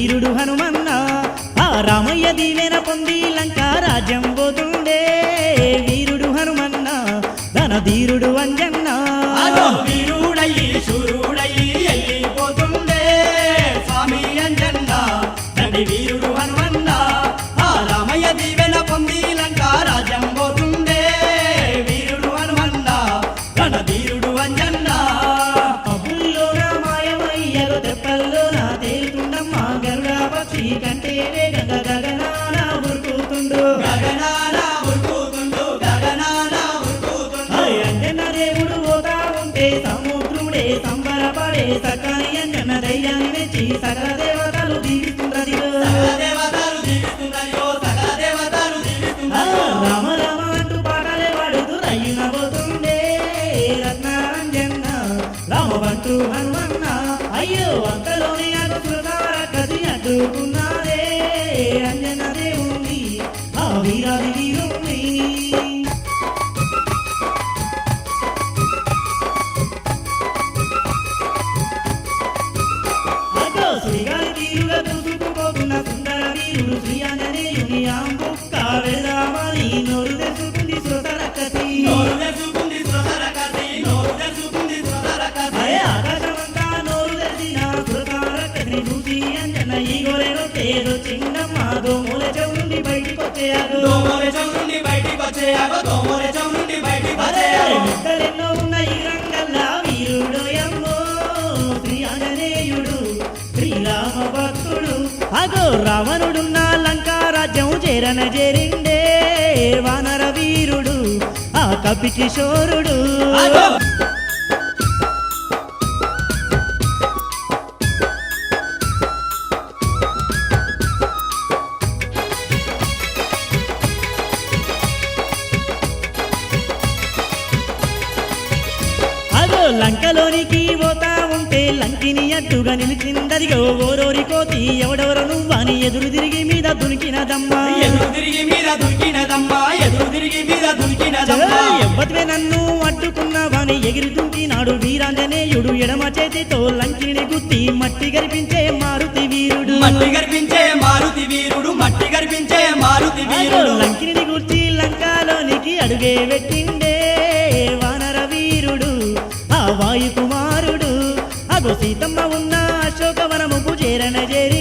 వీరుడు హనుమన్న ఆ రామయ్య దీవెన పొంది లంకా రాజ్యం పోతుండే వీరుడు హనుమన్న ధన ధీరుడు అంజన్న వీరుడయ్యి శూరుడయ్యి వెళ్ళిపోతుండే స్వామి అంజన్న తండ్రి వీరుడు హనుమన్న ఆ రామయ్య దీవెన పొంది లంకా రాజ్యం పోతుండే వీరుడు హనుమన్న ధన ధీరుడు అంజన్న అబ్బుల్లోన మాయమయ్యలో తెప్పల్లోన తేలుతుండమ్మా గరుడ పక్షి కంటే వేగంగా గగనాన ఉరుకుతుండు గగనాన ఉరుకుతుండు గగనాన ఉరుకుతుండు అంజన్న దేవుడు పోతా ఉంటే సముద్రుడే సంబరపడే సకాని అంజన్న ధైర్యాన్ని మెచ్చి సకల దేవతలు దీవిస్తుండ్రదిగో సకల దేవతలు దీవిస్తుందయ్యో సకల దేవతలు దీవిస్తుందయ్యో రామ రామ అంటూ పాటలే పాడుతూ రయ్యున పోతుండే రత్నాంజన్న రామబంటూ హనుమన్న అయ్యో అంతలోనే అగసురకార కసి అడ్డుకున్నారే అంజన్న దేవుణ్ణి ఆ వీరాది వీరుణ్ణి సుడిగాలి తీరుగా దూసుకుపోతున్న సుందర వీరుడు శ్రీ ఆంజనేయుని ఆంబుక్క వెళదామని నోరు తెచ్చుకుంది శ్రోతరకసి నోరు తెచ్చుకుంది శ్రోతరకసి నోరు తెచ్చుకుంది శ్రోతరకసి ఆకాశమంతా నోరు తెచ్చిన శ్రోతరకసిని చూసి అంజన్న ఈ గోరెలో తేదో చిండమ్మ దోమూల చెవు నుండి బయటికి వచ్చేయాడు దోమోల చెవు నుండి బయటికి వచ్చేయాగో దోమోల చెవు నుండి బయటికి వచ్చేయాగో ముద్దలెన్నో ఉన్న ఈ రంగల్లా వీరుడు ఎమ్మో శ్రీ ఆంజనేయుడు శ్రీరామ భక్తుడు అగో రావణుడున్న లంకా రాజ్యం చేరన చేరిండే వానర వీరుడు ఆ కపి కిషోరుడు అగో అగో లంకలోనికి పోతా ఉంటే లంకిని అడ్డుగా నిలిచిందదిగో ఓరోరి కోతి ఎవడెవరు నువ్వని ఎదురు తిరిగి మీద దునికినదమ్మా ఎదురు తిరిగి మీద దునికినదమ్మా ఎదురు తిరిగి మీద దునికినదమ్మా ఎవ్వతివే నన్ను అడ్డుకున్నావని ఎగిరి దుంకినాడు వీరాంజనేయుడు ఎడమ చేతితో లంకిని గుత్తి మట్టి గరిపించే మారుతి వీరుడు మట్టి గర్పించే మారుతి వీరుడు మట్టి గర్పించే మారుతి వీరుడు లంకిని గుర్చి లంకాలోనికి అడుగే పెట్టిండే వానర వీరుడు ఆ వాయు కుమారుడు అగో సీతమ్మ ఉన్న అశోకవనముకు చేరన చేరి